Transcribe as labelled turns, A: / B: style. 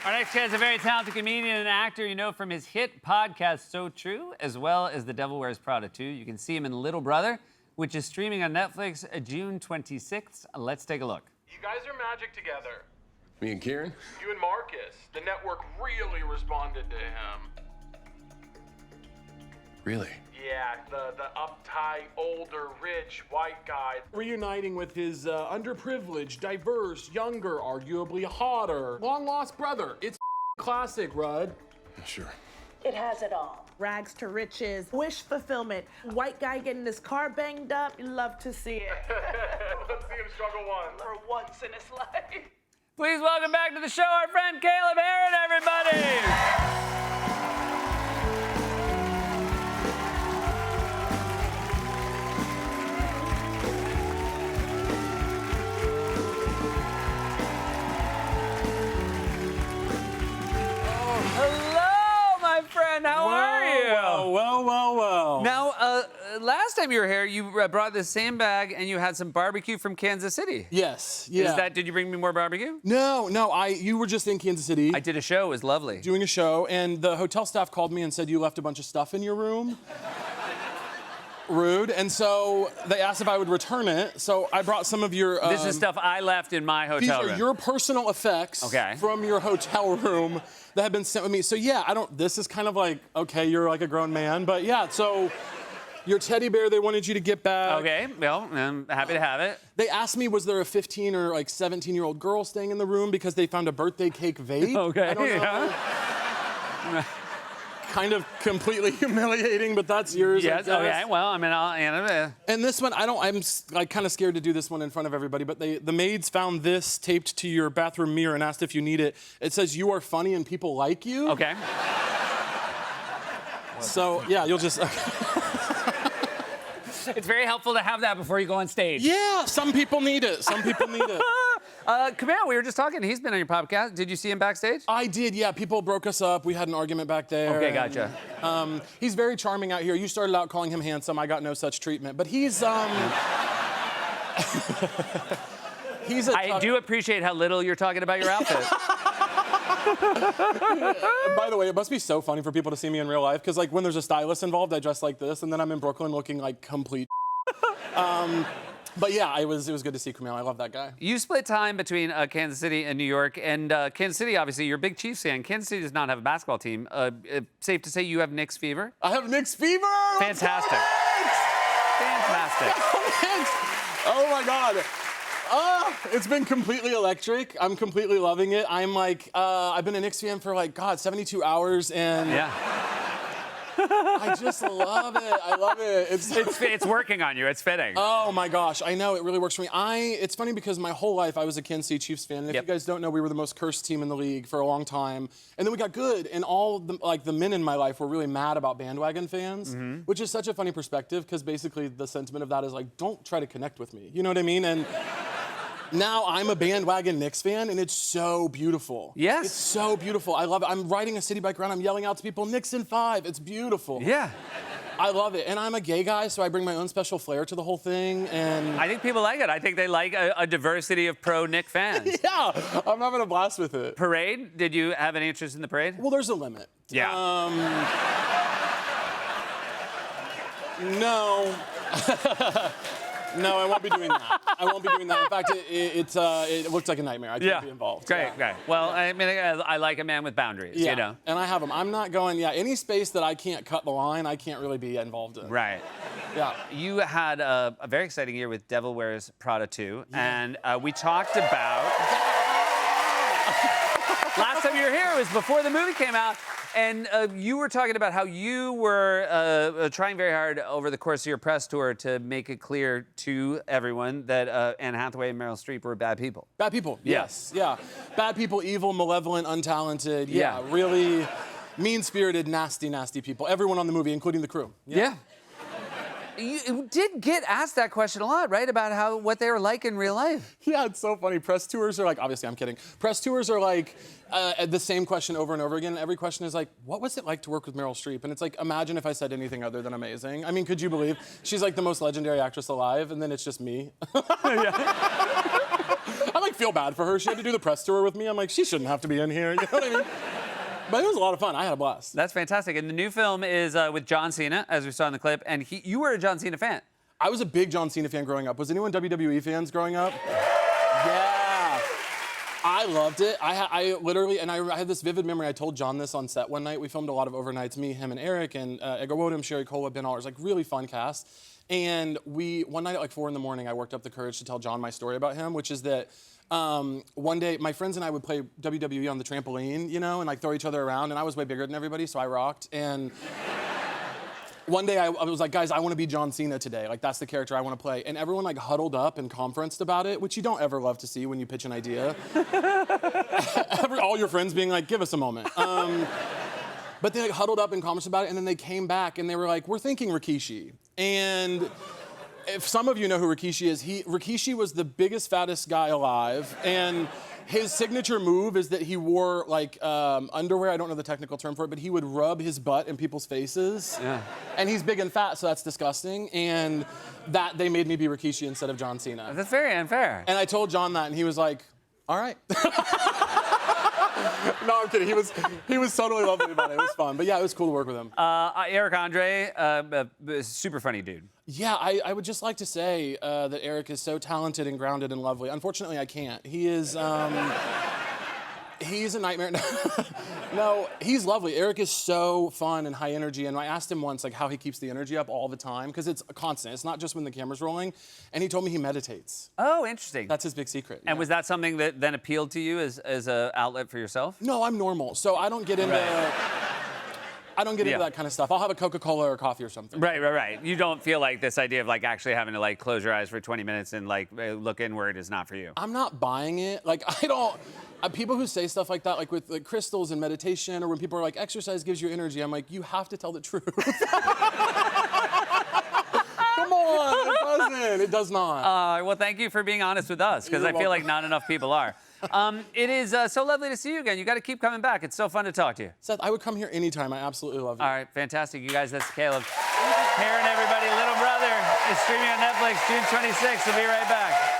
A: Our next guest is a very talented comedian and actor you know from his hit podcast, So True, as well as The Devil Wears Prada 2. You can see him in Little Brother, which is streaming on Netflix June 26th. Let's take a look.
B: You guys are magic together.
C: Me and Kieran?
B: You and Marcus. The network really responded to him.
C: Really?
B: Yeah, the uptight, older, rich, white guy. Reuniting with his underprivileged, diverse, younger, arguably hotter, long-lost brother. It's classic, Rudd.
C: Yeah, sure.
D: It has it all. Rags to riches, wish fulfillment, white guy getting his car banged up. You love to see it.
B: Let's see him struggle once.
D: Or once in his life.
A: Please welcome back to the show our friend Caleb Heron, everybody. Hello, my friend. How are you?
E: Well.
A: Now, last time you were here, you brought the same bag and you had some barbecue from Kansas City.
E: Yes. Yeah.
A: Did you bring me more barbecue?
E: No. You were just in Kansas City
A: I did a show. It was lovely.
E: doing a show, and the hotel staff called me and said you left a bunch of stuff in your room. Rude. And so they asked if I would return it. So I brought some of your.
A: This is stuff I left in my
E: These
A: hotel
E: are
A: room.
E: your personal effects
A: Okay.
E: from your hotel room that have been sent with me. So yeah, this is kind of like, okay, you're like a grown man, but yeah, so your teddy bear, they wanted you to get back.
A: Okay, well, I'm happy to have it.
E: They asked me, was there a 15 or like 17-year-old girl staying in the room because they found a birthday cake vape?
A: Okay,
E: I don't know.
A: yeah.
E: Kind of completely humiliating, but that's yours. I
A: Yes,
E: guess.
A: okay, well, I mean, I'll.
E: And this one, I'm like kind of scared to do this one in front of everybody, but the maids found this taped to your bathroom mirror and asked if you need it. It says, "You are funny and people like you."
A: Okay.
E: So yeah, you'll just.
A: It's very helpful to have that before you go on stage.
E: Yeah, some people need it. Some people need it.
A: Camille, we were just talking. He's been on your podcast. Did you see him backstage?
E: I did, yeah. People broke us up. We had an argument back there.
A: Okay, gotcha.
E: And, he's very charming out here. You started out calling him handsome. I got no such treatment. But he's, he's a
A: I do appreciate how little you're talking about your outfit.
E: By the way, it must be so funny for people to see me in real life, because like when there's a stylist involved, I dress like this, and then I'm in Brooklyn looking like complete. But yeah, it was good to see Kumail. I love that guy.
A: You split time between Kansas City and New York, and Kansas City, obviously, you're a big Chiefs fan. Kansas City does not have a basketball team. Safe to say you have Knicks fever?
E: I have Knicks fever.
A: Fantastic. Fantastic.
E: Oh my God. It's been completely electric. I'm completely loving it. I'm like, I've been a Knicks fan for like, God, 72 hours, and
A: Yeah.
E: I just love it. I love it.
A: It's working on you. It's fitting.
E: Oh my gosh, I know, it really works for me. It's funny because my whole life I was a Kansas City Chiefs fan, and if
A: Yep.
E: you guys don't know, we were the most cursed team in the league for a long time, and then we got good, and all the men in my life were really mad about bandwagon fans, which is such a funny perspective, because basically the sentiment of that is like, don't try to connect with me, you know what I mean? And now I'm a bandwagon Knicks fan, and it's so beautiful.
A: Yes.
E: It's so beautiful. I love it. I'm riding a city bike around. I'm yelling out to people, Knicks in 5. It's beautiful.
A: Yeah.
E: I love it. And I'm a gay guy, so I bring my own special flair to the whole thing. And
A: I think people like it. I think they like a diversity of pro-Nick fans.
E: yeah, I'm having a blast with it.
A: Parade? Did you have any interest in the parade?
E: Well, there's a limit.
A: Yeah.
E: No. No, I won't be doing that. I won't be doing that. In fact, it looks like a nightmare. I can't be involved.
A: Great,
E: Yeah.
A: great. Well, I mean, I like a man with boundaries,
E: Yeah,
A: you know?
E: and I have them. I'm not going, any space that I can't cut the line, I can't really be involved in.
A: Right.
E: Yeah.
A: You had a very exciting year with Devil Wears Prada 2, and we talked about... Last time you were here, it was before the movie came out, and you were talking about how you were trying very hard over the course of your press tour to make it clear to everyone that Anne Hathaway and Meryl Streep were bad people.
E: Bad people, yes, yeah. Bad people, evil, malevolent, untalented,
A: Yeah.
E: really mean-spirited, nasty, nasty people. Everyone on the movie, including the crew.
A: Yeah. You did get asked that question a lot, right? About what they were like in real life.
E: Yeah, it's so funny. Press tours are like, obviously I'm kidding. Press tours are like the same question over and over again. Every question is like, what was it like to work with Meryl Streep? And it's like, imagine if I said anything other than amazing. I mean, could you believe? She's like the most legendary actress alive, and then it's just me. I like feel bad for her. She had to do the press tour with me. I'm like, she shouldn't have to be in here. You know what I mean? But it was a lot of fun. I had a blast.
A: That's fantastic. And the new film is with John Cena, as we saw in the clip, and you were a John Cena fan.
E: I was a big John Cena fan growing up. Was anyone WWE fans growing up? Yeah. I loved it. I literally, and I had this vivid memory. I told John this on set one night. We filmed a lot of overnights, me, him, and Eric, and Edgar Woden, Sherry Cola, Ben Allers, like really fun cast. And one night at like 4 in the morning, I worked up the courage to tell John my story about him, which is that one day my friends and I would play WWE on the trampoline, you know, and like throw each other around. And I was way bigger than everybody, so I rocked. And one day I was like, guys, I want to be John Cena today. Like, that's the character I want to play. And everyone like huddled up and conferenced about it, which you don't ever love to see when you pitch an idea. All your friends being like, give us a moment. But they like huddled up and conferenced about it, and then they came back and they were like, we're thinking Rikishi. And if some of you know who Rikishi is, Rikishi was the biggest, fattest guy alive. And his signature move is that he wore like underwear. I don't know the technical term for it, but he would rub his butt in people's faces. Yeah. And he's big and fat, so that's disgusting. And that they made me be Rikishi instead of John Cena.
A: That's very unfair.
E: And I told John that, and he was like, all right. No, I'm kidding. He was totally lovely about it. It was fun. But yeah, it was cool to work with him.
A: Eric Andre, super funny dude.
E: Yeah, I would just like to say that Eric is so talented and grounded and lovely. Unfortunately, I can't. He is, he's a nightmare. No, he's lovely. Eric is so fun and high energy. And I asked him once like how he keeps the energy up all the time, because it's constant. It's not just when the camera's rolling. And he told me he meditates.
A: Oh, interesting.
E: That's his big secret.
A: And was that something that then appealed to you as an outlet for yourself?
E: No, I'm normal. So I don't get into... Right. I don't get into that kind of stuff. I'll have a Coca-Cola or coffee or something.
A: Right. You don't feel like this idea of like actually having to like close your eyes for 20 minutes and like look inward is not for you.
E: I'm not buying it. Like, I don't... people who say stuff like that, like with like crystals and meditation, or when people are like, exercise gives you energy, I'm like, you have to tell the truth. Come on, it doesn't. It does not.
A: Well, thank you for being honest with us, because I feel like not enough people are. It is so lovely to see you again. You got to keep coming back. It's so fun to talk to you.
E: Seth, I would come here anytime. I absolutely love you.
A: All right, fantastic. You guys, that's Caleb. Karen, everybody, Little Brother is streaming on Netflix June 26th. We'll be right back.